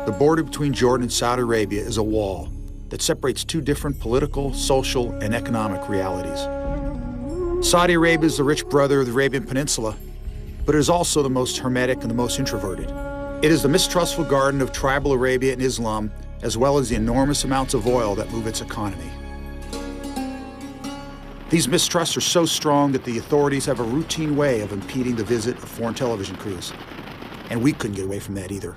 The border between Jordan and Saudi Arabia is a wall that separates two different political, social, and economic realities. Saudi Arabia is the rich brother of the Arabian Peninsula, but it is also the most hermetic and the most introverted. It is the mistrustful garden of tribal Arabia and Islam, as well as the enormous amounts of oil that move its economy. These mistrusts are so strong that the authorities have a routine way of impeding the visit of foreign television crews. And we couldn't get away from that either.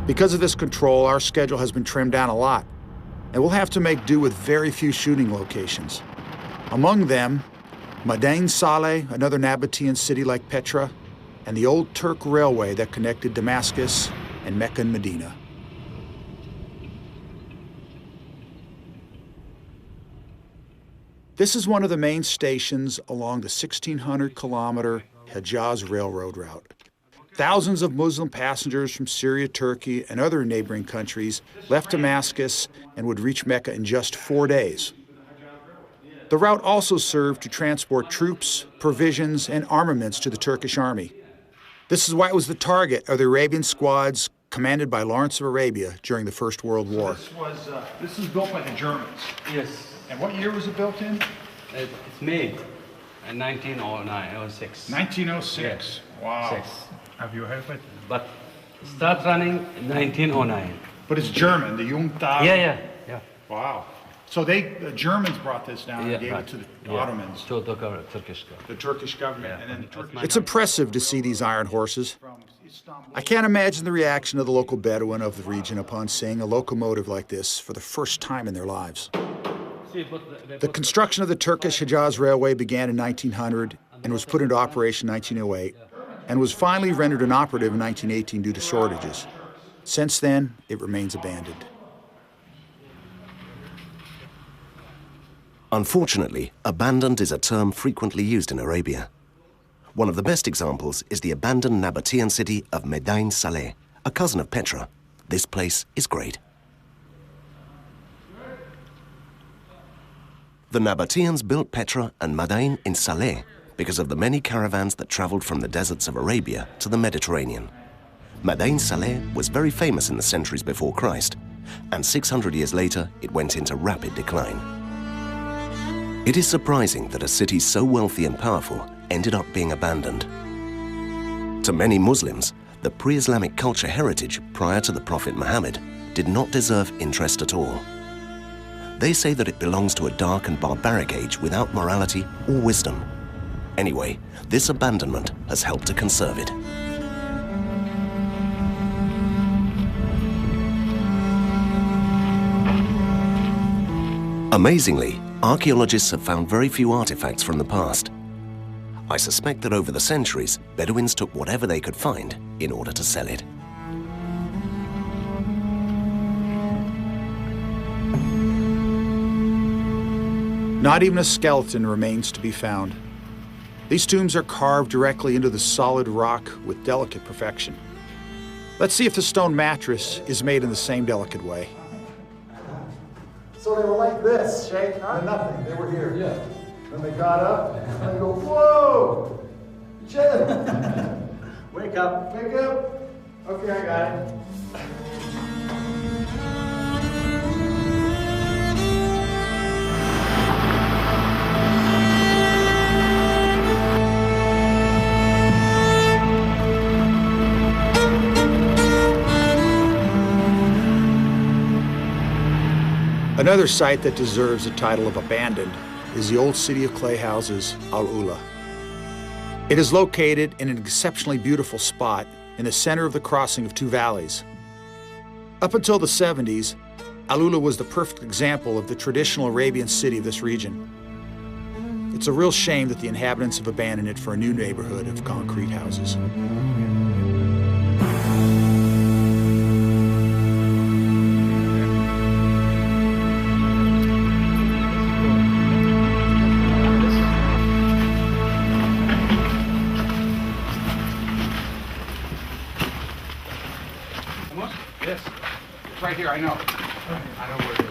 Because of this control, our schedule has been trimmed down a lot, and we'll have to make do with very few shooting locations. Among them, Madain Saleh, another Nabatean city like Petra, and the old Turk railway that connected Damascus and Mecca and Medina. This is one of the main stations along the 1,600-kilometer Hejaz Railroad route. Thousands of Muslim passengers from Syria, Turkey, and other neighboring countries left Damascus and would reach Mecca in just 4 days. The route also served to transport troops, provisions, and armaments to the Turkish army. This is why it was the target of the Arabian squads commanded by Lawrence of Arabia during the First World War. This was built by the Germans. Yes. And what year was it built in? It's made in 1909 or 6. 1906. Yeah. Wow. 6. Have you heard of it? But start running in 1909. But it's German, the Jungtag. Yeah. Wow. So the Germans brought this down and gave it to the Ottomans. To the Turkish government. The Turkish government. And then the Turkish It's impressive to see these iron horses. I can't imagine the reaction of the local Bedouin of the region upon seeing a locomotive like this for the first time in their lives. The construction of the Turkish Hejaz Railway began in 1900 and was put into operation in 1908, and was finally rendered inoperative in 1918 due to shortages. Since then, it remains abandoned. Unfortunately, abandoned is a term frequently used in Arabia. One of the best examples is the abandoned Nabatean city of Madain Saleh, a cousin of Petra. This place is great. The Nabateans built Petra and Madain in Saleh because of the many caravans that traveled from the deserts of Arabia to the Mediterranean. Madain Saleh was very famous in the centuries before Christ, and 600 years later, it went into rapid decline. It is surprising that a city so wealthy and powerful ended up being abandoned. To many Muslims, the pre-Islamic culture heritage prior to the Prophet Muhammad did not deserve interest at all. They say that it belongs to a dark and barbaric age without morality or wisdom. Anyway, this abandonment has helped to conserve it. Amazingly, archaeologists have found very few artifacts from the past. I suspect that over the centuries, Bedouins took whatever they could find in order to sell it. Not even a skeleton remains to be found. These tombs are carved directly into the solid rock with delicate perfection. Let's see if the stone mattress is made in the same delicate way. So they were like this, Sheikh, and nothing. They were here. Yeah. Then they got up, and they go, whoa! Chin! Wake up. Wake up! Okay, I got it. Another site that deserves the title of abandoned is the old city of clay houses, Al-Ula. It is located in an exceptionally beautiful spot in the center of the crossing of two valleys. Up until the 70s, Al-Ula was the perfect example of the traditional Arabian city of this region. It's a real shame that the inhabitants have abandoned it for a new neighborhood of concrete houses. Yes. It's right here, I know. I know where it is.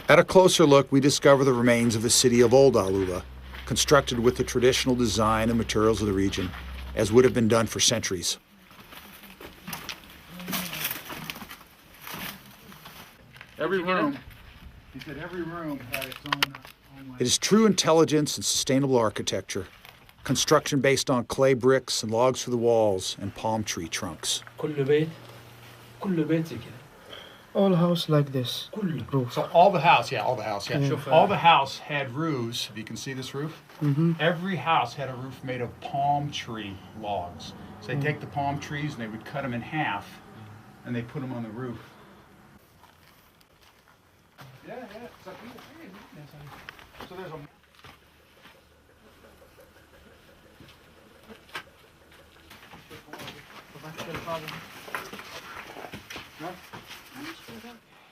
At a closer look, we discover the remains of the city of Old Al-Ula, constructed with the traditional design and materials of the region, as would have been done for centuries. Every room. He said every room had its own It is true intelligence and sustainable architecture. Construction based on clay bricks and logs for the walls and palm tree trunks. All house like this. Roof. So all the house, all the house had roofs. If you can see this roof, every house had a roof made of palm tree logs. So they take the palm trees and they would cut them in half, and they put them on the roof. So there's a.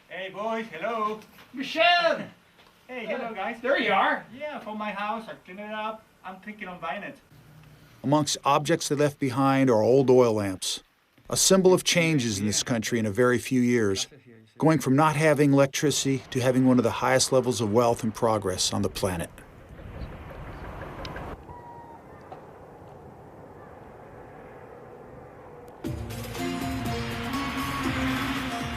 Hey boys, hello. Michelle! Hey, hello guys. There you are. Yeah, from my house. I cleaned it up. I'm thinking of buying it. Amongst objects they left behind are old oil lamps, a symbol of changes in this country in a very few years, going from not having electricity to having one of the highest levels of wealth and progress on the planet.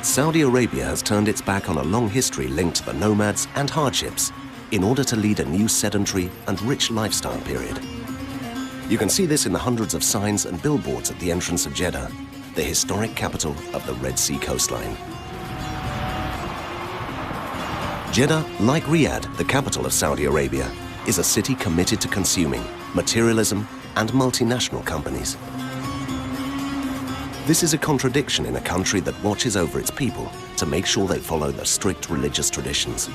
Saudi Arabia has turned its back on a long history linked to the nomads and hardships in order to lead a new sedentary and rich lifestyle period. You can see this in the hundreds of signs and billboards at the entrance of Jeddah, the historic capital of the Red Sea coastline. Jeddah, like Riyadh, the capital of Saudi Arabia, is a city committed to consuming materialism and multinational companies. This is a contradiction in a country that watches over its people to make sure they follow the strict religious traditions.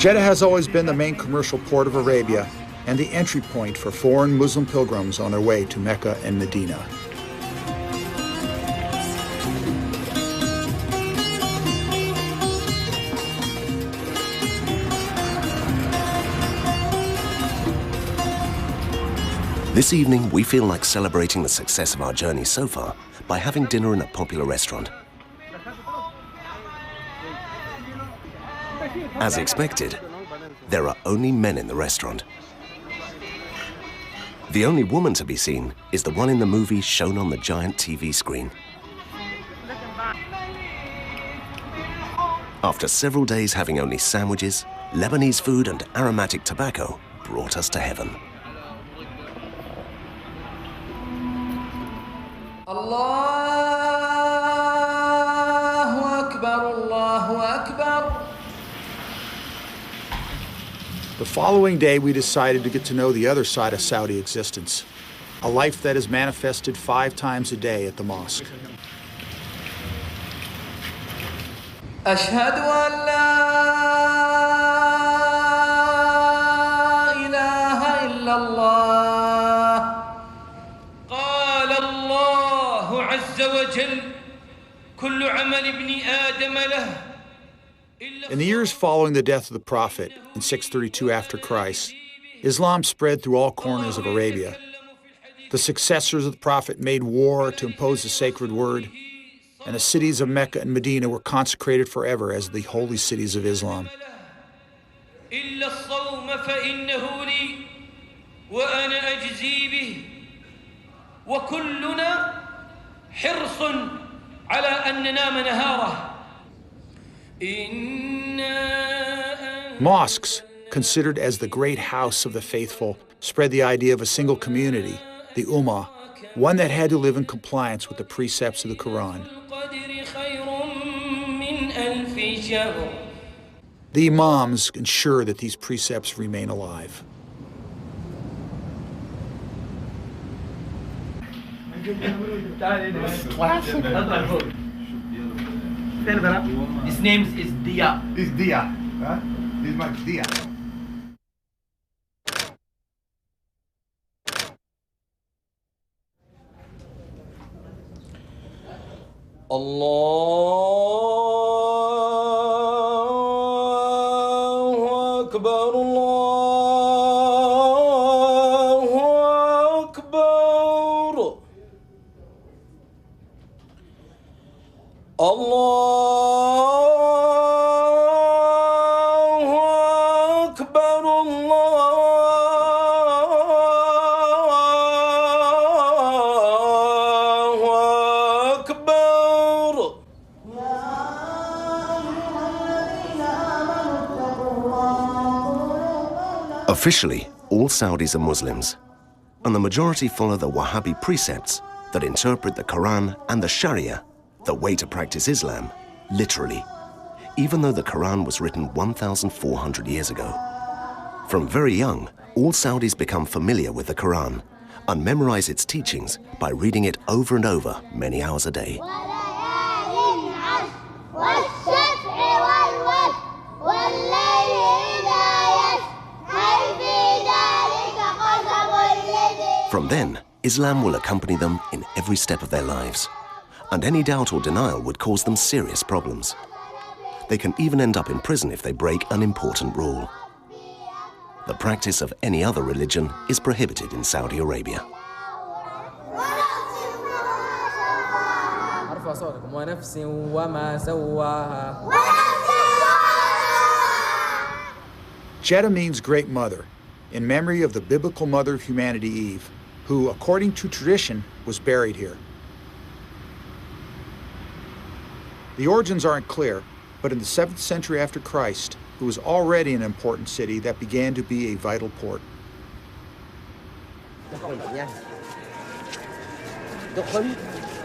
Jeddah has always been the main commercial port of Arabia and the entry point for foreign Muslim pilgrims on their way to Mecca and Medina. This evening, we feel like celebrating the success of our journey so far by having dinner in a popular restaurant. As expected, there are only men in the restaurant. The only woman to be seen is the one in the movie shown on the giant TV screen. After several days having only sandwiches, Lebanese food and aromatic tobacco brought us to heaven. Allahu Akbar, Allahu Akbar. The following day, we decided to get to know the other side of Saudi existence, a life that is manifested 5 times a day at the mosque. أشهد أن لا إله إلا الله. قال الله عز وجل كل عمل ابن آدم له. In the years following the death of the Prophet in 632 after Christ, Islam spread through all corners of Arabia. The successors of the Prophet made war to impose the sacred word, and the cities of Mecca and Medina were consecrated forever as the holy cities of Islam. إلا الصوم فإنه لي وأنا أجزي به وكلنا حرص على أن ننام نهاره. Mosques, considered as the great house of the faithful, spread the idea of a single community, the Ummah, one that had to live in compliance with the precepts of the Quran. The Imams ensure that these precepts remain alive. His name is Dia. This is Dia. Huh? This is my Dia. Allahu Akbar, Allahu Akbar. Allahu Akbar, Allahu Officially, all Saudis are Muslims, and the majority follow the Wahhabi precepts that interpret the Quran and the Sharia, the way to practice Islam, literally, even though the Quran was written 1,400 years ago. From very young, all Saudis become familiar with the Quran and memorize its teachings by reading it over and over many hours a day. From then, Islam will accompany them in every step of their lives, and any doubt or denial would cause them serious problems. They can even end up in prison if they break an important rule. The practice of any other religion is prohibited in Saudi Arabia. Jeddah means Great Mother, in memory of the biblical mother of humanity, Eve, who, according to tradition, was buried here. The origins aren't clear, but in the 7th century after Christ, it was already an important city that began to be a vital port.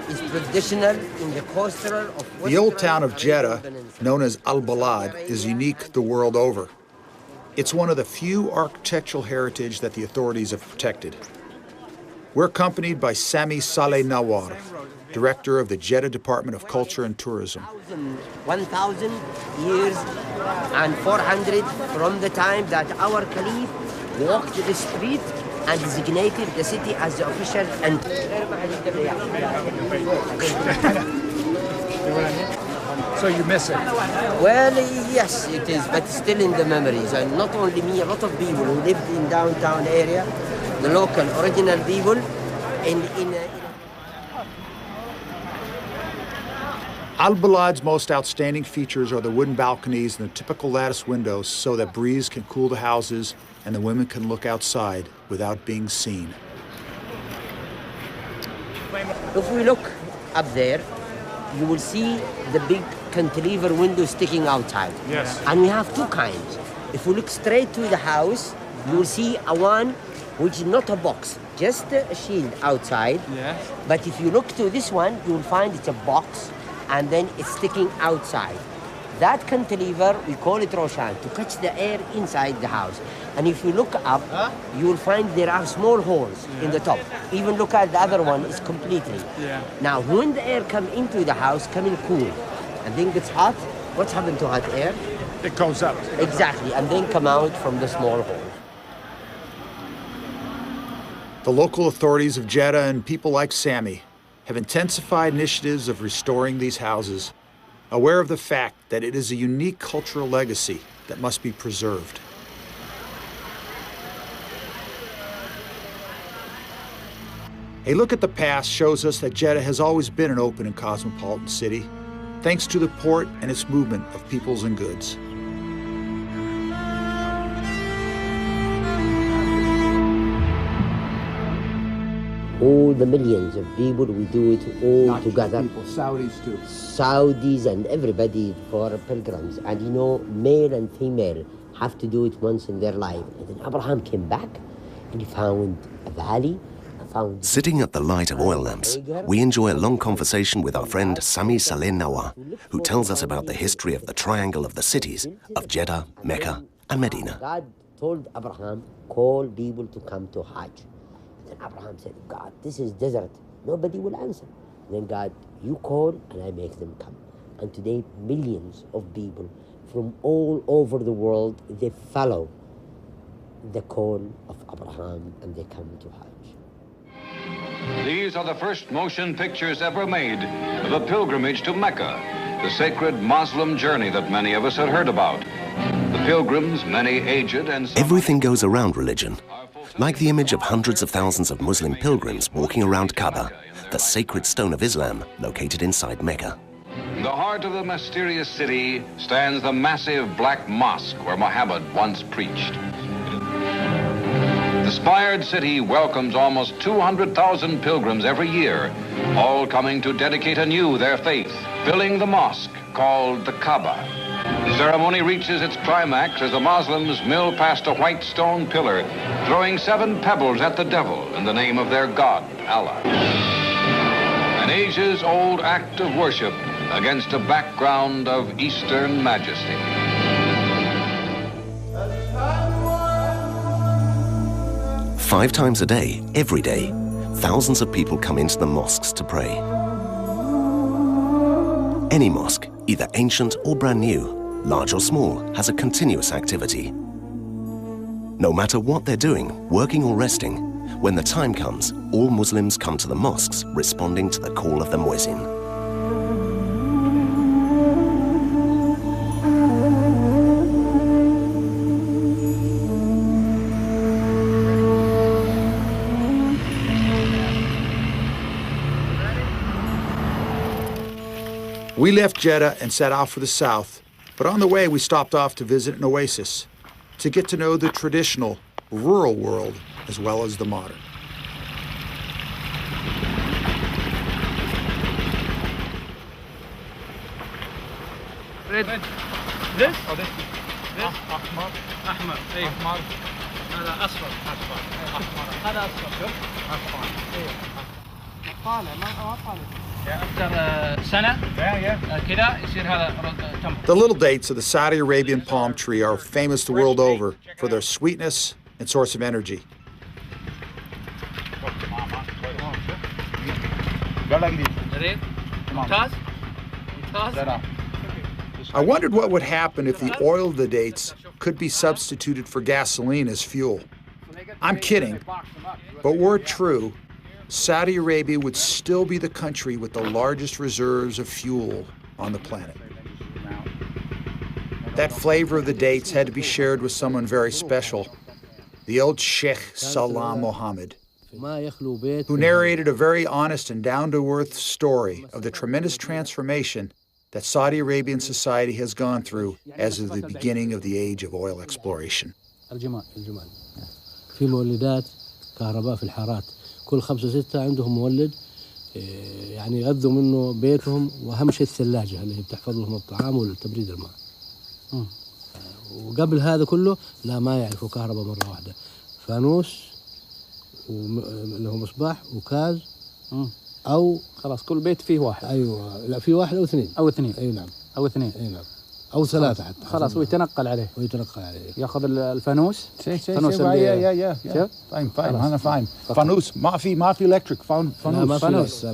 Is traditional in the coastal of the old town of Jeddah, known as Al-Balad, is unique the world over. It's one of the few architectural heritage that the authorities have protected. We're accompanied by Sami Saleh Nawar, director of the Jeddah Department of Culture and Tourism. 1,000 years and 400 from the time that our Caliph walked the street and designated the city as the official entry. So you miss it? Well, yes, it is, but still in the memories. And not only me, a lot of people who lived in downtown area, the local original people, Al-Balad's most outstanding features are the wooden balconies and the typical lattice windows so that breeze can cool the houses and the women can look outside without being seen. If we look up there, you will see the big cantilever window sticking outside. Yes. And we have two kinds. If we look straight to the house, you will see a one which is not a box, just a shield outside. Yes. But if you look to this one, you will find it's a box and then it's sticking outside. That cantilever, we call it Roshan, to catch the air inside the house. And if you look up, you will find there are small holes in the top. Even look at the other one, it's completely. Yeah. Now, when the air come into the house, come in cool, and then gets hot, what's happened to hot air? It goes up. Exactly, and then come out from the small hole. The local authorities of Jeddah and people like Sami have intensified initiatives of restoring these houses, aware of the fact that it is a unique cultural legacy that must be preserved. A look at the past shows us that Jeddah has always been an open and cosmopolitan city, thanks to the port and its movement of peoples and goods. All the millions of people, we do it all Not together. People, Saudis too. Saudis and everybody for pilgrims. And you know, male and female have to do it once in their life. And then Abraham came back and he found a valley. Sitting at the light of oil lamps, we enjoy a long conversation with our friend Sami Saleh Nawar, who tells us about the history of the triangle of the cities of Jeddah, Mecca, and Medina. God told Abraham, call people to come to Hajj. Then Abraham said, God, this is desert. Nobody will answer. Then God, you call and I make them come. And today, millions of people from all over the world, they follow the call of Abraham and they come to Hajj. These are the first motion pictures ever made of a pilgrimage to Mecca, the sacred Muslim journey that many of us had heard about. The pilgrims, many aged and... Everything goes around religion, like the image of hundreds of thousands of Muslim pilgrims walking around Kaaba, the sacred stone of Islam located inside Mecca. In the heart of the mysterious city stands the massive black mosque where Muhammad once preached. The spired city welcomes almost 200,000 pilgrims every year, all coming to dedicate anew their faith, filling the mosque called the Kaaba. The ceremony reaches its climax as the Muslims mill past a white stone pillar, throwing 7 pebbles at the devil in the name of their god, Allah. An ages-old act of worship against a background of Eastern majesty. 5 times a day, every day, thousands of people come into the mosques to pray. Any mosque, either ancient or brand new, large or small, has a continuous activity. No matter what they're doing, working or resting, when the time comes, all Muslims come to the mosques responding to the call of the muezzin. We left Jeddah and set out for the south, but on the way we stopped off to visit an oasis, to get to know the traditional, rural world as well as the modern. Red. This? Oh, this. This? أحمر. أحمر. إيه. أحمر. هذا أصفر. أصفر. أحمر. هذا أصفر. شوف. أصفر. إيه. طالع ما طالع. أكثر سنة. كذا يصير هذا تمر. The little dates of the Saudi Arabian palm tree are famous the world over for their sweetness and source of energy. I wondered what would happen if the oil of the dates could be substituted for gasoline as fuel. I'm kidding, but were it true, Saudi Arabia would still be the country with the largest reserves of fuel on the planet. That flavor of the dates had to be shared with someone very special, the old Sheikh Salam Mohammed, who narrated a very honest and down-to-earth story of the tremendous transformation that Saudi Arabian society has gone through as of the beginning of the age of oil exploration. في مولدات كهرباء في الحارات كل 5 6 عندهم مولد يعني يغذوا منه بيتهم وأهم شيء الثلاجة اللي بتحفظ لهم الطعام والتبريد الماء. وقبل هذا كله لا ما يعرفوا كهرباء مرة واحدة فانوس اللي هو مصباح وكاز أو خلاص كل بيت فيه واحد. أيوة لا في واحد أو 2 أو 2 أي نعم أو 2 أي نعم أو 3 حتى خلاص ويتنقل عليه ياخذ الفانوس فانوس يا فاين أنا فاين فانوس ما في إلكتريك فانوس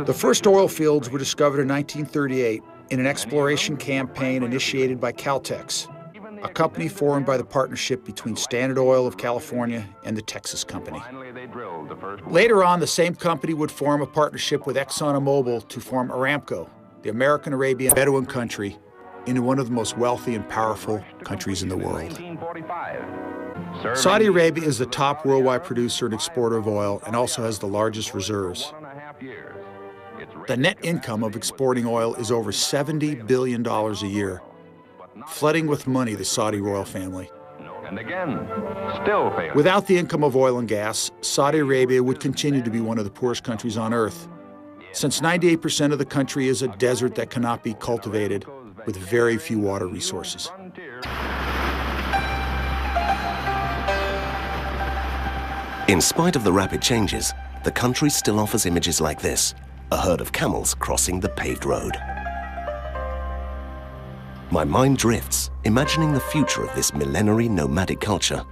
The first oil fields were discovered in 1938 in an exploration campaign initiated by Caltex, a company formed by the partnership between Standard Oil of California and the Texas Company. Later on, the same company would form a partnership with ExxonMobil to form Aramco, the American Arabian Bedouin country, into one of the most wealthy and powerful countries in the world. Saudi Arabia is the top worldwide producer and exporter of oil and also has the largest reserves. The net income of exporting oil is over $70 billion a year, flooding with money the Saudi royal family. And again, still fails. Without the income of oil and gas, Saudi Arabia would continue to be one of the poorest countries on earth, since 98% of the country is a desert that cannot be cultivated with very few water resources. In spite of the rapid changes, the country still offers images like this, a herd of camels crossing the paved road. My mind drifts, imagining the future of this millenary nomadic culture,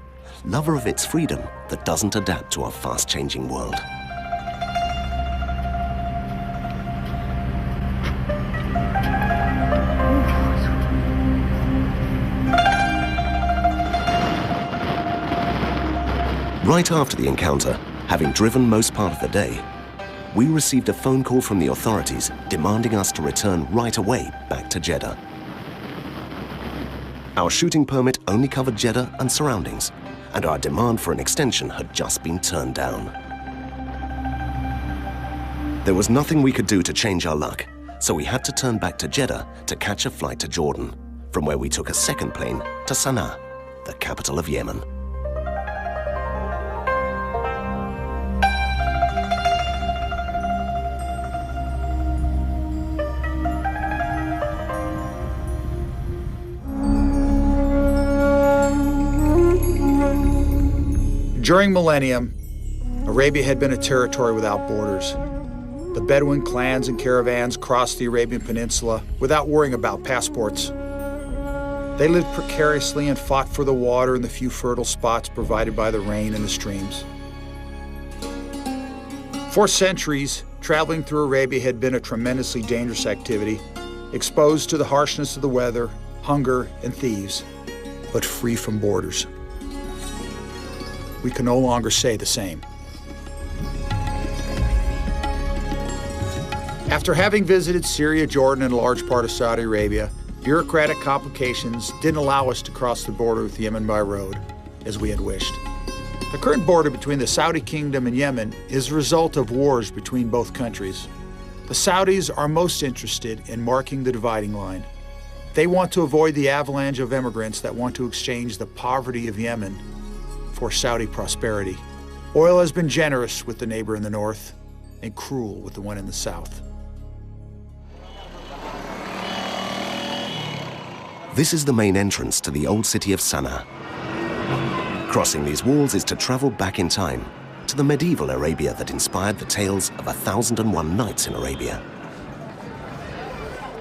lover of its freedom that doesn't adapt to our fast-changing world. Right after the encounter, having driven most part of the day, we received a phone call from the authorities demanding us to return right away back to Jeddah. Our shooting permit only covered Jeddah and surroundings, and our demand for an extension had just been turned down. There was nothing we could do to change our luck, so we had to turn back to Jeddah to catch a flight to Jordan, from where we took a second plane to Sana'a, the capital of Yemen. During millennium, Arabia had been a territory without borders. The Bedouin clans and caravans crossed the Arabian Peninsula without worrying about passports. They lived precariously and fought for the water and the few fertile spots provided by the rain and the streams. For centuries, traveling through Arabia had been a tremendously dangerous activity, exposed to the harshness of the weather, hunger, and thieves, but free from borders. We can no longer say the same. After having visited Syria, Jordan, and a large part of Saudi Arabia, bureaucratic complications didn't allow us to cross the border with Yemen by road, as we had wished. The current border between the Saudi kingdom and Yemen is a result of wars between both countries. The Saudis are most interested in marking the dividing line. They want to avoid the avalanche of immigrants that want to exchange the poverty of Yemen for Saudi prosperity. Oil has been generous with the neighbor in the north and cruel with the one in the south. This is the main entrance to the old city of Sana'a. Crossing these walls is to travel back in time to the medieval Arabia that inspired the tales of 1001 Nights in Arabia.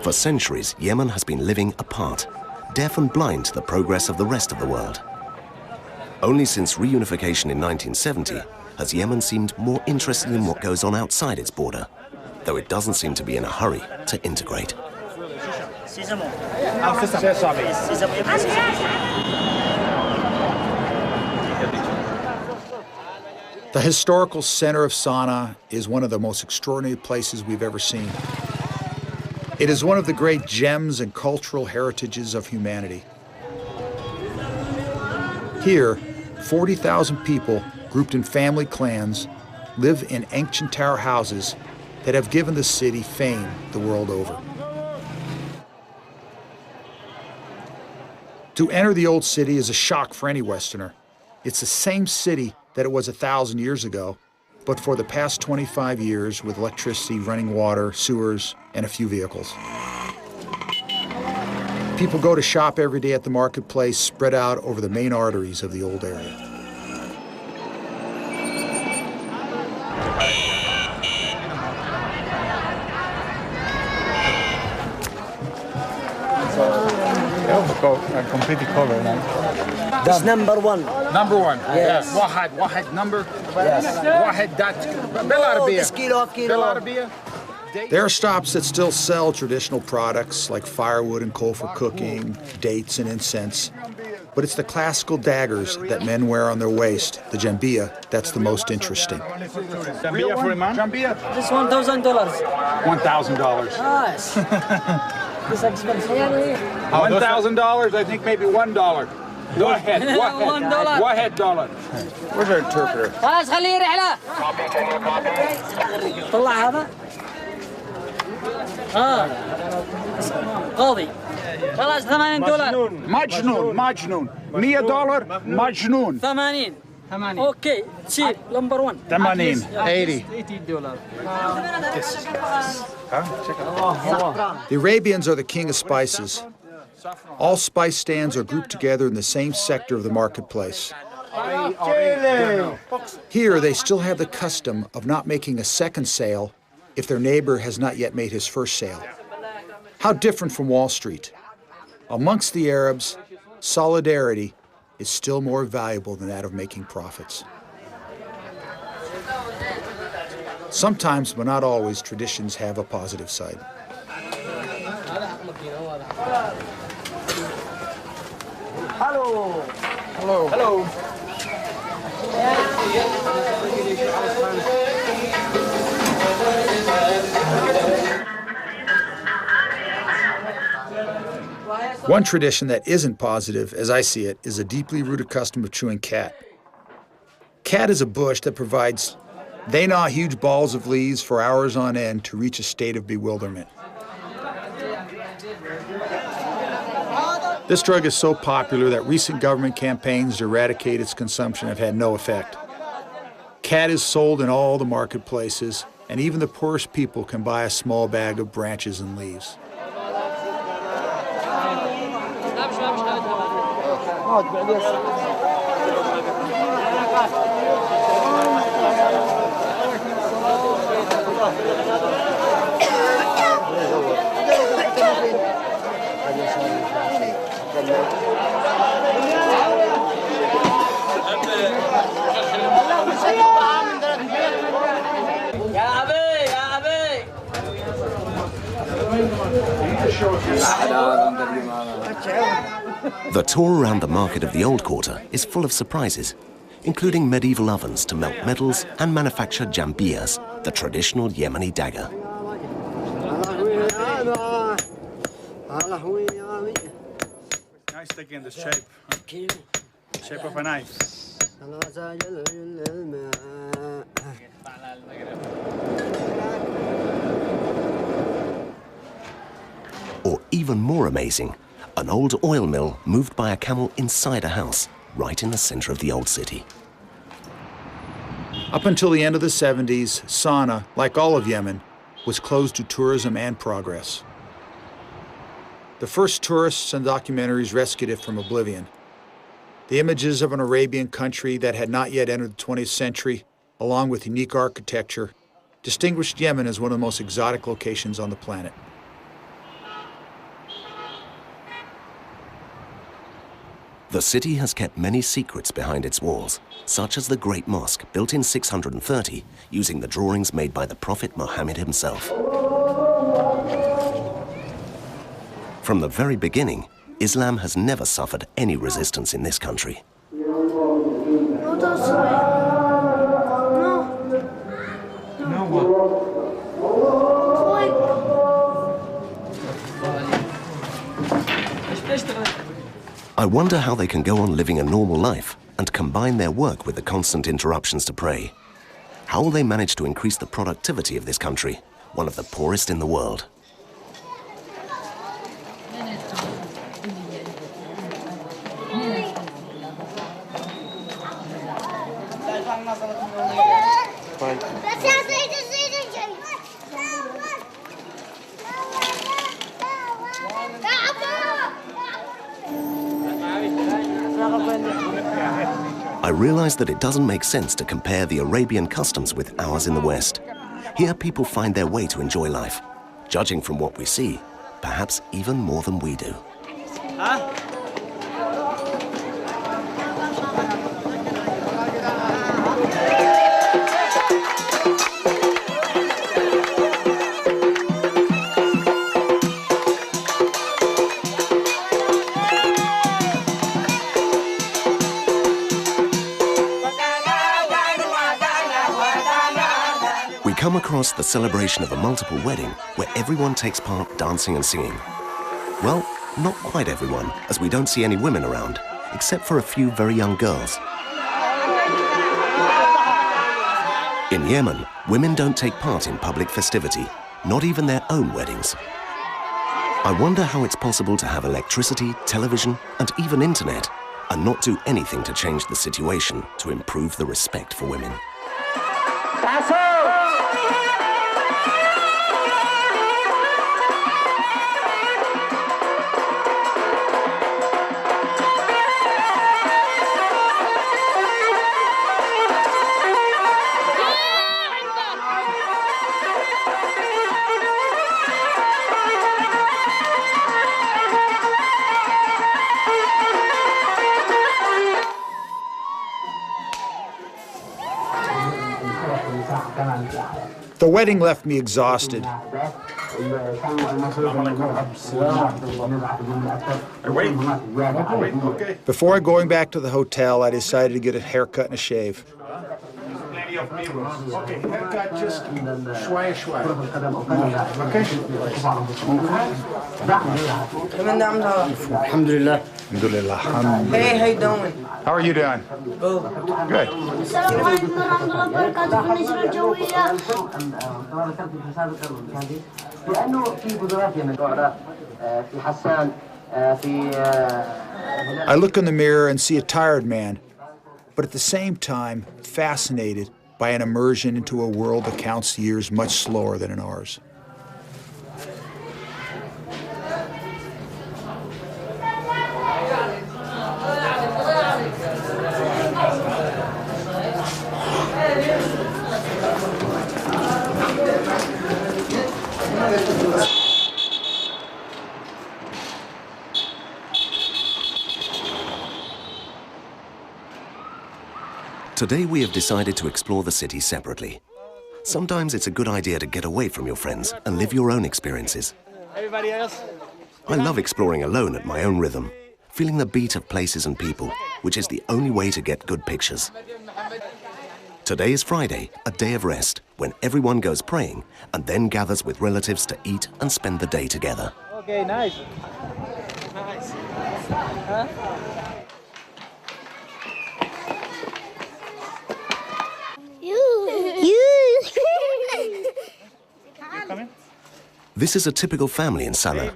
For centuries, Yemen has been living apart, deaf and blind to the progress of the rest of the world. Only since reunification in 1970 has Yemen seemed more interested in what goes on outside its border, though it doesn't seem to be in a hurry to integrate. The historical center of Sana'a is one of the most extraordinary places we've ever seen. It is one of the great gems and cultural heritages of humanity. Here, 40,000 people, grouped in family clans, live in ancient tower houses that have given the city fame the world over. To enter the old city is a shock for any Westerner. It's the same city that it was 1,000 years ago, but for the past 25 years with electricity, running water, sewers, and a few vehicles. People go to shop every day at the marketplace, spread out over the main arteries of the old area. Completely covered. That's number one. Number one. Yes. واحد number. Yes. واحد that. بالعربية. There are stops that still sell traditional products like firewood and coal for cooking, dates and incense. But it's the classical daggers that men wear on their waist, the jambia, that's the most interesting. Jambia for a man? Jambia? This $1,000. $1,000. Nice. This expensive. $1,000, I think maybe $1. Go ahead. $1. Go ahead, dollar. Where's our interpreter? خلاص خليه رحلة. طلع هذا. قاضي. خلاص $80. مجنون. $100 مجنون. 80. اوكي cheap number one. 80. $80. The Arabians are the king of spices. All spice stands are grouped together in the same sector of the marketplace. Here, they still have the custom of not making a second sale if their neighbor has not yet made his first sale. How different from Wall Street. Amongst the Arabs, solidarity is still more valuable than that of making profits. Sometimes, but not always, traditions have a positive side. Hello. Hello. Hello. One tradition that isn't positive, as I see it, is a deeply rooted custom of chewing cat. Cat is a bush that provides, they gnaw huge balls of leaves for hours on end to reach a state of bewilderment. This drug is so popular that recent government campaigns to eradicate its consumption have had no effect. Cat is sold in all the marketplaces, and even the poorest people can buy a small bag of branches and leaves. The tour around the market of the Old Quarter is full of surprises, including medieval ovens to melt metals and manufacture jambiyas, the traditional Yemeni dagger. Nice stick in this shape. Shape of a knife. Or even more amazing, an old oil mill moved by a camel inside a house, right in the center of the old city. Up until the end of the 70s, Sana'a, like all of Yemen, was closed to tourism and progress. The first tourists and documentaries rescued it from oblivion. The images of an Arabian country that had not yet entered the 20th century, along with unique architecture, distinguished Yemen as one of the most exotic locations on the planet. The city has kept many secrets behind its walls, such as the Great Mosque, built in 630, using the drawings made by the Prophet Muhammad himself. From the very beginning, Islam has never suffered any resistance in this country. I wonder how they can go on living a normal life and combine their work with the constant interruptions to pray. How will they manage to increase the productivity of this country, one of the poorest in the world? I realize that it doesn't make sense to compare the Arabian customs with ours in the West. Here people find their way to enjoy life, judging from what we see, perhaps even more than we do. We come across the celebration of a multiple wedding where everyone takes part dancing and singing. Well, not quite everyone, as we don't see any women around, except for a few very young girls. In Yemen, women don't take part in public festivity, not even their own weddings. I wonder how it's possible to have electricity, television, and even internet, and not do anything to change the situation to improve the respect for women. The wedding left me exhausted. Before going back to the hotel, I decided to get a haircut and a shave. Okay, haircut just shwaya shwaya. Alhamdulillah. Hey, how you doing? How are you doing? Good. I look in the mirror and see a tired man, but at the same time, fascinated by an immersion into a world that counts years much slower than in ours. Today we have decided to explore the city separately. Sometimes it's a good idea to get away from your friends and live your own experiences. Everybody else? I love exploring alone at my own rhythm, feeling the beat of places and people, which is the only way to get good pictures. Today is Friday, a day of rest, when everyone goes praying and then gathers with relatives to eat and spend the day together. Okay, nice. Nice. Huh? This is a typical family in Sana.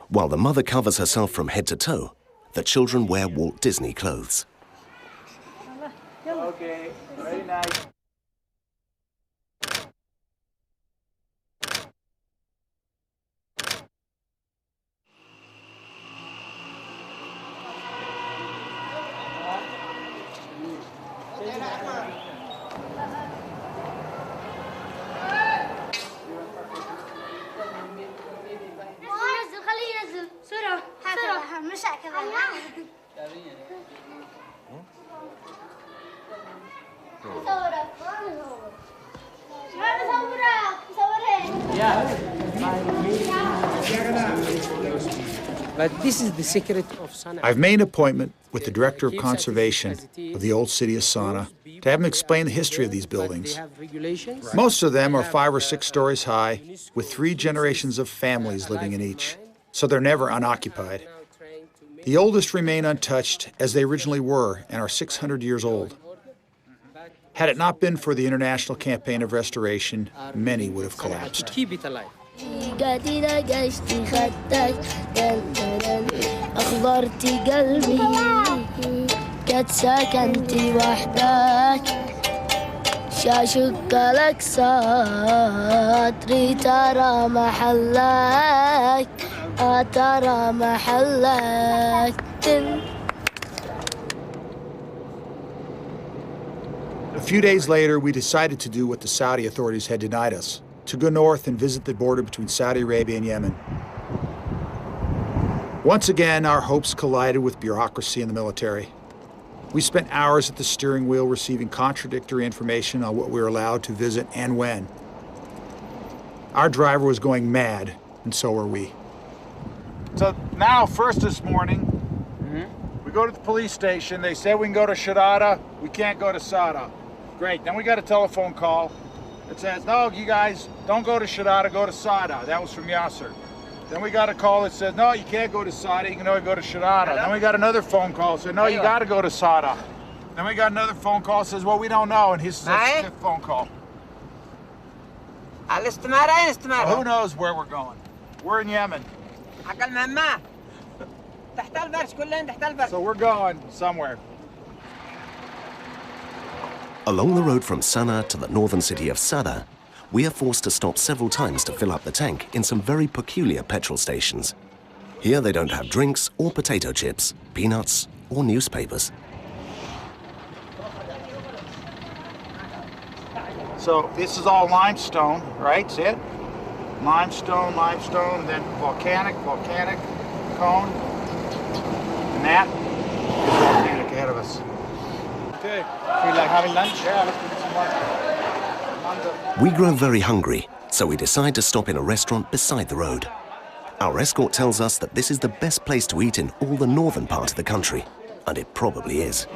While the mother covers herself from head to toe, the children wear Walt Disney clothes. Okay, very nice. But this is the secret of Sana. I've made an appointment with the Director of Conservation of the old city of Sana to have him explain the history of these buildings. Most of them are 5 or 6 stories high, with 3 generations of families living in each, so they're never unoccupied. The oldest remain untouched as they originally were and are 600 years old. Had it not been for the international campaign of restoration, many would have collapsed. Keep it alive. أخبرتي قلبي قد سكنتي وحدك شاشق لك صدري ترى محلك ترى محلك. A few days later, we decided to do what the Saudi authorities had denied us, to go north and visit the border between Saudi Arabia and Yemen. Once again, our hopes collided with bureaucracy and the military. We spent hours at the steering wheel receiving contradictory information on what we were allowed to visit and when. Our driver was going mad, and so were we. So now, first this morning, we go to the police station. They say we can go to Sharada. We can't go to Sada. Great. Then we got a telephone call. It says, no, you guys don't go to Sharada, go to Sada. That was from Yasser. Then we got a call that says, no, you can't go to Sada, you can only go to Sharada. Then we got another phone call that said, no, you got to go to Sada. Then we got another phone call that says, well, we don't know, and his fifth phone call. Well, who knows where we're going? We're in Yemen. So we're going somewhere. Along the road from Sana to the northern city of Sada, we are forced to stop several times to fill up the tank in some very peculiar petrol stations. Here they don't have drinks or potato chips, peanuts or newspapers. So this is all limestone, right? See it? Limestone, limestone, and then volcanic cone. And that is volcanic ahead of us. Okay. Feel like having lunch? Yeah, let's get some lunch. We grow very hungry, so we decide to stop in a restaurant beside the road. Our escort tells us that this is the best place to eat in all the northern part of the country, and it probably is. These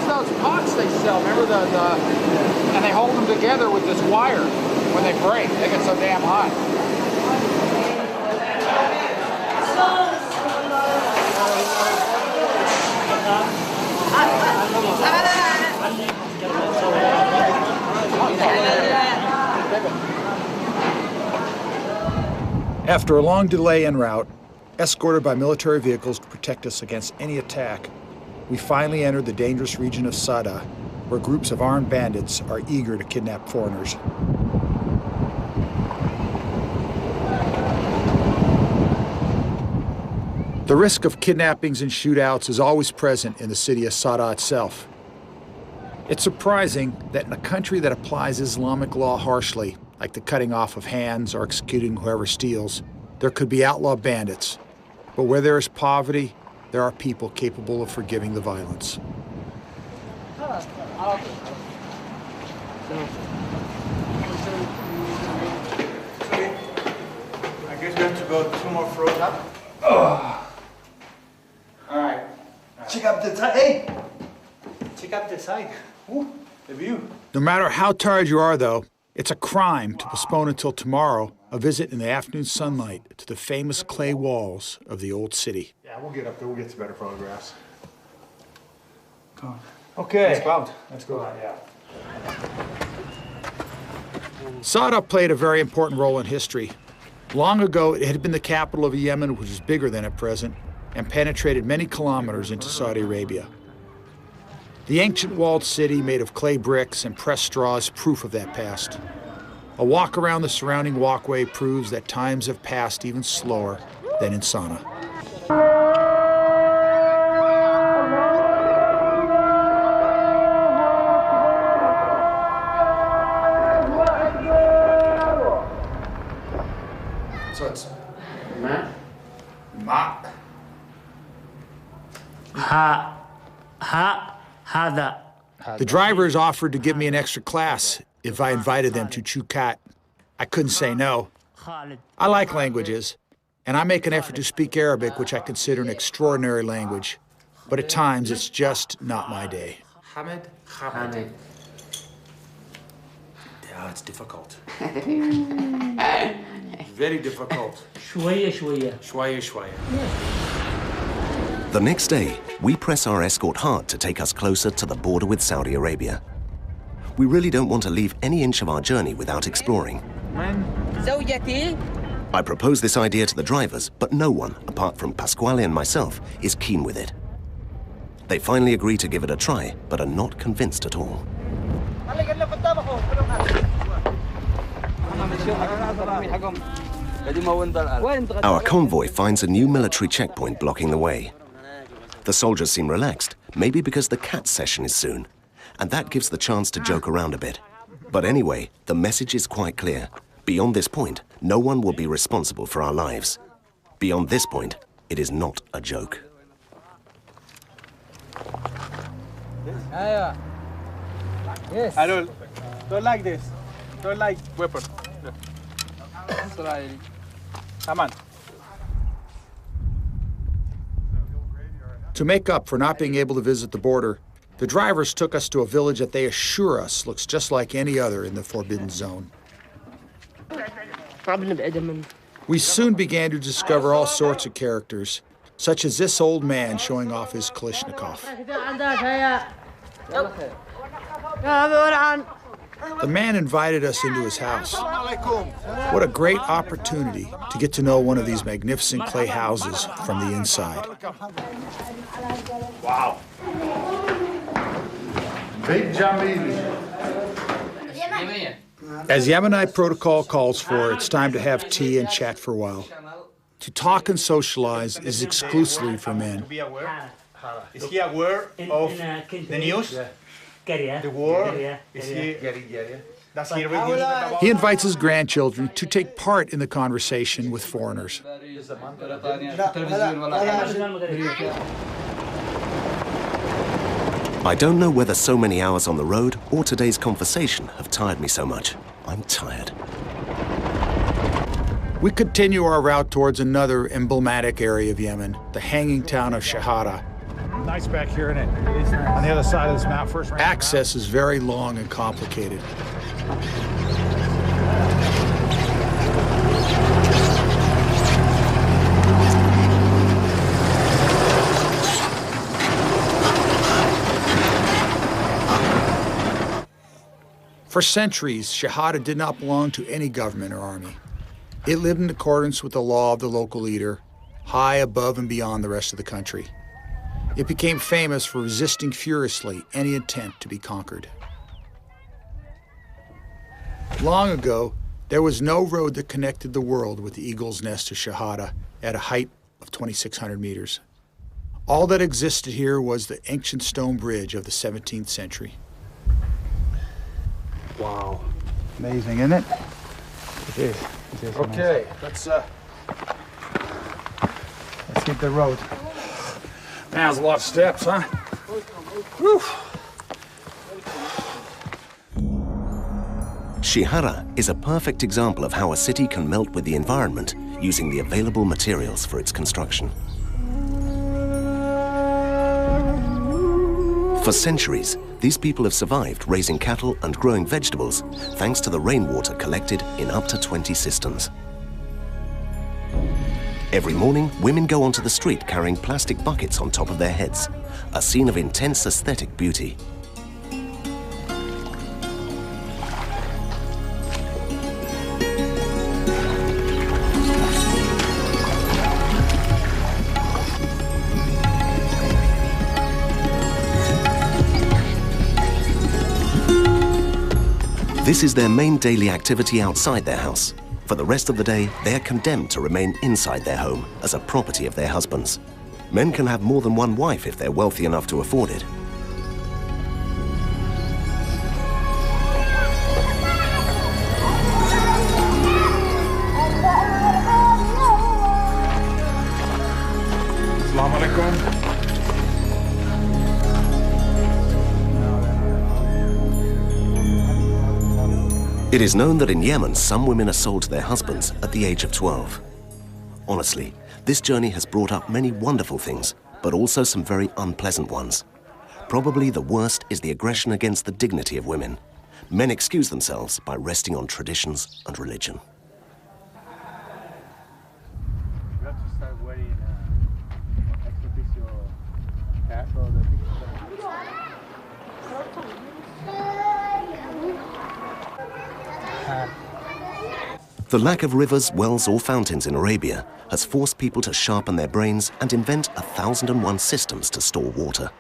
are those pots they sell, remember and they hold them together with this wire. When they break, they get so damn hot. After a long delay en route, escorted by military vehicles to protect us against any attack, we finally entered the dangerous region of Sada, where groups of armed bandits are eager to kidnap foreigners. The risk of kidnappings and shootouts is always present in the city of Sada itself. It's surprising that in a country that applies Islamic law harshly, like the cutting off of hands or executing whoever steals, there could be outlaw bandits. But where there is poverty, there are people capable of forgiving the violence. I guess we have to go 2 more floors up. Oh. All right. Check out the side. Hey! Check out the side. Ooh, the view. No matter how tired you are, though, it's a crime to postpone until tomorrow a visit in the afternoon sunlight to the famous clay walls of the old city. Yeah, we'll get up there. We'll get some better photographs. Come on. Okay. Let's go out. Let's go out, yeah. Sada played a very important role in history. Long ago, it had been the capital of a Yemen which is bigger than at present and penetrated many kilometers into Saudi Arabia. The ancient walled city made of clay bricks and pressed straw is proof of that past. A walk around the surrounding walkway proves that times have passed even slower than in Sana'a. So it's Ma. Ma. هذا. The drivers offered to give me an extra class if I invited them to Chukat. I couldn't say no. I like languages, and I make an effort to speak Arabic, which I consider an extraordinary language. But at times, it's just not my day. Hamid. Yeah, it's difficult. Very difficult. شوية. The next day, we press our escort hard to take us closer to the border with Saudi Arabia. We really don't want to leave any inch of our journey without exploring. I propose this idea to the drivers, but no one, apart from Pasquale and myself, is keen with it. They finally agree to give it a try, but are not convinced at all. Our convoy finds a new military checkpoint blocking the way. The soldiers seem relaxed, maybe because the cat session is soon, and that gives the chance to joke around a bit. But anyway, the message is quite clear. Beyond this point, no one will be responsible for our lives. Beyond this point, it is not a joke. Yes. I don't like this. Don't like weapon. Come on. To make up for not being able to visit the border, the drivers took us to a village that they assure us looks just like any other in the Forbidden Zone. We soon began to discover all sorts of characters, such as this old man showing off his Kalashnikov. The man invited us into his house. What a great opportunity to get to know one of these magnificent clay houses from the inside. Wow. Big Jamili. As Yemenite protocol calls for, it's time to have tea and chat for a while. To talk and socialize is exclusively for men. Is he aware of the news? The war? Is he? Does he read news? He invites his grandchildren to take part in the conversation with foreigners. I don't know whether so many hours on the road or today's conversation have tired me so much. I'm tired. We continue our route towards another emblematic area of Yemen, the hanging town of Shahada. Nice back here, isn't it? On the other side of this map, first. Access is very long and complicated. For centuries, Shahada did not belong to any government or army. It lived in accordance with the law of the local leader, high above and beyond the rest of the country. It became famous for resisting furiously any attempt to be conquered. Long ago, there was no road that connected the world with the Eagle's Nest to Shahada at a height of 2,600 meters. All that existed here was the ancient stone bridge of the 17th century. Wow. Amazing, isn't it? It is. It is. Okay, let's hit the road. That was a lot of steps, huh? Whew. Shihara is a perfect example of how a city can melt with the environment using the available materials for its construction. For centuries, these people have survived raising cattle and growing vegetables thanks to the rainwater collected in up to 20 cisterns. Every morning, women go onto the street carrying plastic buckets on top of their heads, a scene of intense aesthetic beauty. This is their main daily activity outside their house. For the rest of the day, they are condemned to remain inside their home as a property of their husbands. Men can have more than one wife if they're wealthy enough to afford it. Assalamu alaikum. It is known that in Yemen, some women are sold to their husbands at the age of 12. Honestly, this journey has brought up many wonderful things, but also some very unpleasant ones. Probably the worst is the aggression against the dignity of women. Men excuse themselves by resting on traditions and religion. You have to start wearing extra official hat or the The lack of rivers, wells or fountains in Arabia has forced people to sharpen their brains and invent 1,001 systems to store water.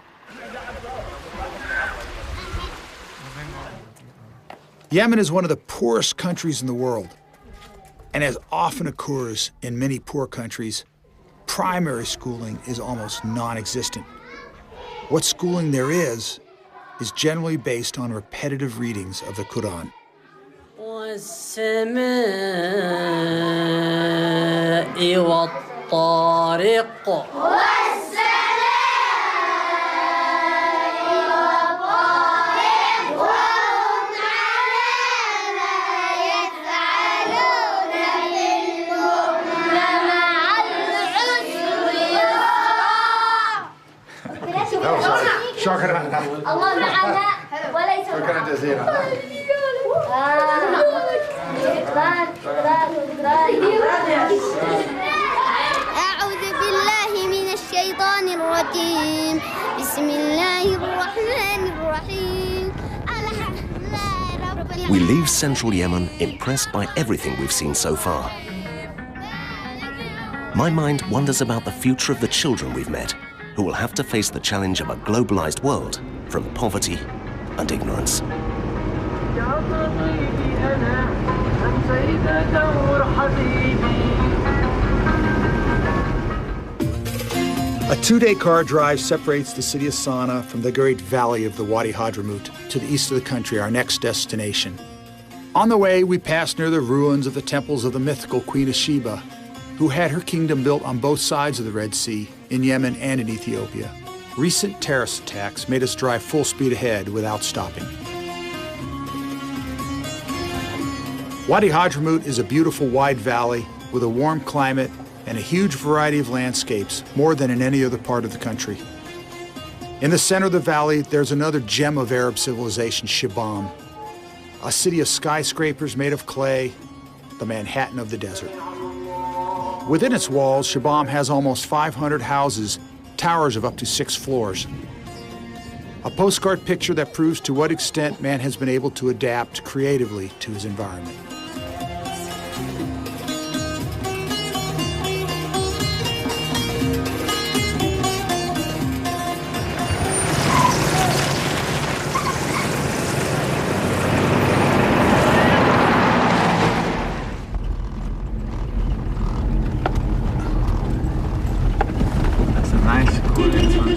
Yemen is one of the poorest countries in the world. And as often occurs in many poor countries, primary schooling is almost non-existent. What schooling there is generally based on repetitive readings of the Quran. والسماء والطارق شكرا الله معنا وليس شكرا جزيلا. أعوذ بالله من الشيطان الرجيم بسم الله الرحمن الرحيم. We leave central Yemen impressed by everything we've seen so far. My mind wonders about the future of the children we've met, who will have to face the challenge of a globalized world from poverty and ignorance. A two-day car drive separates the city of Sana'a from the great valley of the Wadi Hadramut to the east of the country, our next destination. On the way, we pass near the ruins of the temples of the mythical Queen of Sheba, who had her kingdom built on both sides of the Red Sea, in Yemen and in Ethiopia. Recent terrorist attacks made us drive full speed ahead without stopping. Wadi Hadramut is a beautiful wide valley with a warm climate and a huge variety of landscapes, more than in any other part of the country. In the center of the valley, there's another gem of Arab civilization, Shibam, a city of skyscrapers made of clay, the Manhattan of the desert. Within its walls, Shibam has almost 500 houses, towers of up to 6 floors. A postcard picture that proves to what extent man has been able to adapt creatively to his environment.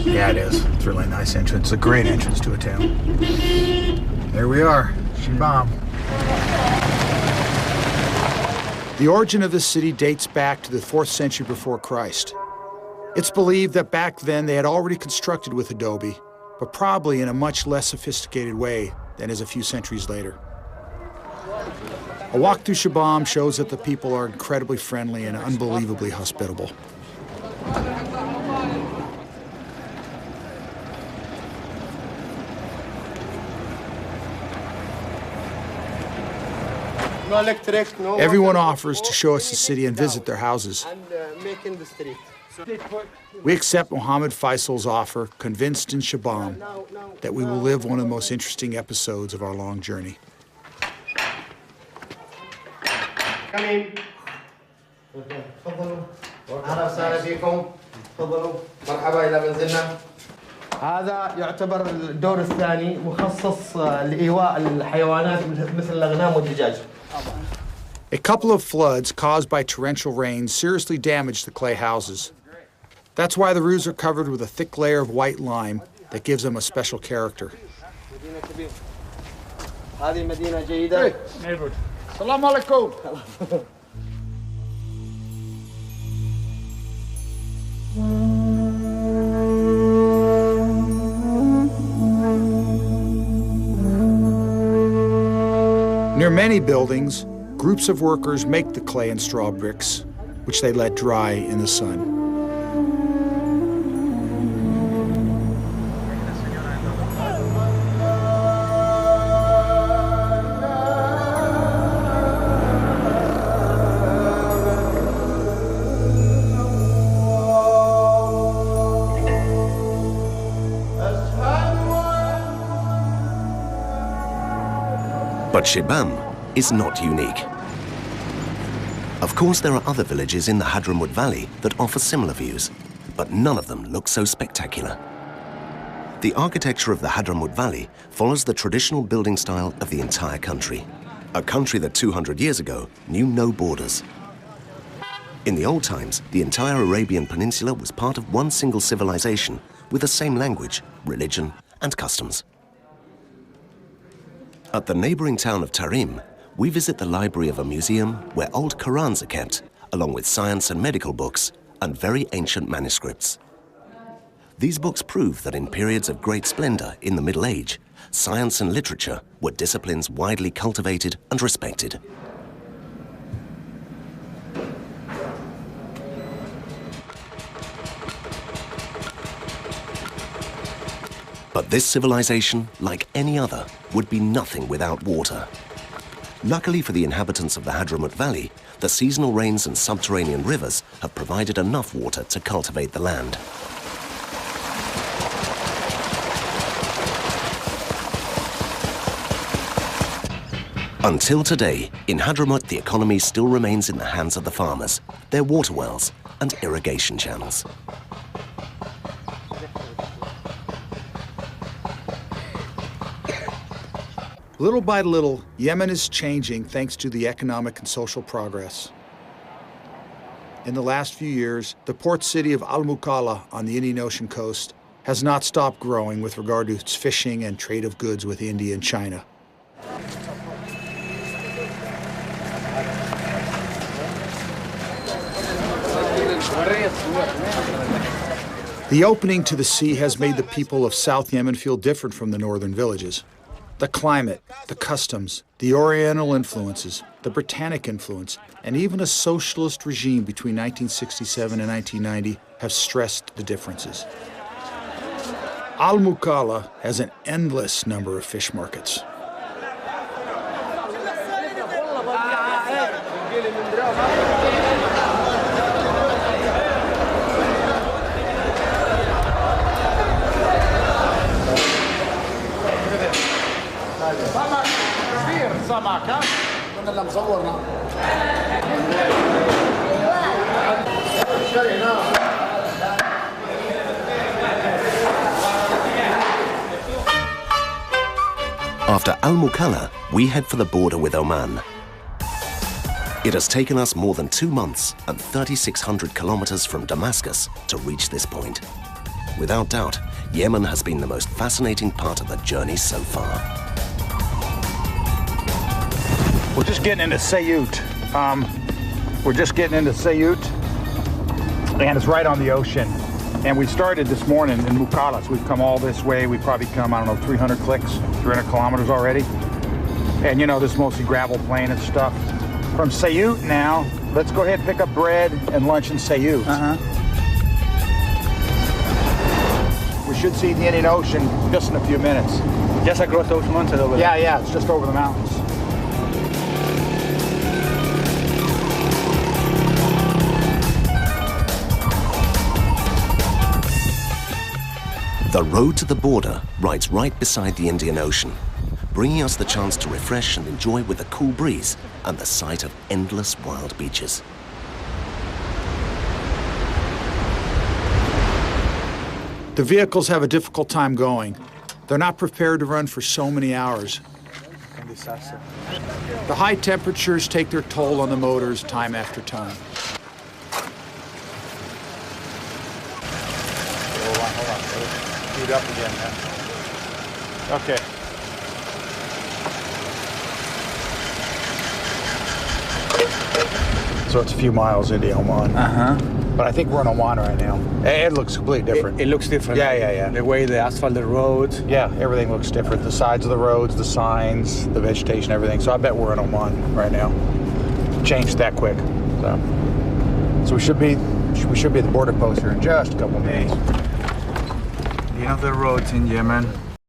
Yeah, it is. It's a really nice entrance. It's a great entrance to a town. There we are, Shibam. The origin of this city dates back to the 4th century before Christ. It's believed that back then they had already constructed with adobe, but probably in a much less sophisticated way than is a few centuries later. A walk through Shabam shows that the people are incredibly friendly and unbelievably hospitable. No electric, no. Everyone offers to show us the city and visit their houses. And making the street. We accept Mohammed Faisal's offer, convinced in Shabam that we will live one of the most interesting episodes of our long journey. Come in. تفضلوا. أهلا وسهلا فيكم. تفضلوا. مرحبا إلى منزلنا. هذا يعتبر الدور الثاني مخصص لإيواء الحيوانات مثل الأغنام والدجاج. A couple of floods caused by torrential rain seriously damaged the clay houses. That's why the roofs are covered with a thick layer of white lime that gives them a special character. هذه مدينة جيدة. السلام عليكم. Near many buildings, groups of workers make the clay and straw bricks, which they let dry in the sun. But Shabam is not unique. Of course, there are other villages in the Hadramut Valley that offer similar views, but none of them look so spectacular. The architecture of the Hadramut Valley follows the traditional building style of the entire country, a country that 200 years ago knew no borders. In the old times, the entire Arabian Peninsula was part of one single civilization with the same language, religion, and customs. At the neighboring town of Tarim, we visit the library of a museum where old Qurans are kept, along with science and medical books and very ancient manuscripts. These books prove that in periods of great splendor in the Middle Age, science and literature were disciplines widely cultivated and respected. But this civilization, like any other, would be nothing without water. Luckily for the inhabitants of the Hadramut Valley, the seasonal rains and subterranean rivers have provided enough water to cultivate the land. Until today, in Hadramut, the economy still remains in the hands of the farmers, their water wells and irrigation channels. Little by little, Yemen is changing thanks to the economic and social progress. In the last few years, the port city of Al-Mukalla on the Indian Ocean coast has not stopped growing with regard to its fishing and trade of goods with India and China. The opening to the sea has made the people of South Yemen feel different from the northern villages. The climate, the customs, the Oriental influences, the Britannic influence, and even a socialist regime between 1967 and 1990 have stressed the differences. Al-Mukalla has an endless number of fish markets. After Al-Mukalla, we head for the border with Oman. It has taken us more than 2 months and 3,600 kilometers from Damascus to reach this point. Without doubt, Yemen has been the most fascinating part of the journey so far. We're just getting into Sayut. And it's right on the ocean. And we started this morning in Mukalas. We've come all this way. We've probably come, I don't know, 300 clicks, 300 kilometers already. And you know, this is mostly gravel plain and stuff. From Sayut now, let's go ahead and pick up bread and lunch in Sayut. We should see the Indian Ocean just in a few minutes. Just across those mountains over there? Yeah, it's just over the mountains. The road to the border rides right beside the Indian Ocean, bringing us the chance to refresh and enjoy with a cool breeze and the sight of endless wild beaches. The vehicles have a difficult time going. They're not prepared to run for so many hours. The high temperatures take their toll on the motors time after time. Hold on. Speed up again, man. Okay. So it's a few miles into Oman. But I think we're in Oman right now. It looks completely different. It looks different. Yeah. The way the asphalted road. Yeah, everything looks different. The sides of the roads, the signs, the vegetation, everything. So I bet we're in Oman right now. Changed that quick. So we should be at the border post here in just a couple of minutes. You know the roads in Yemen,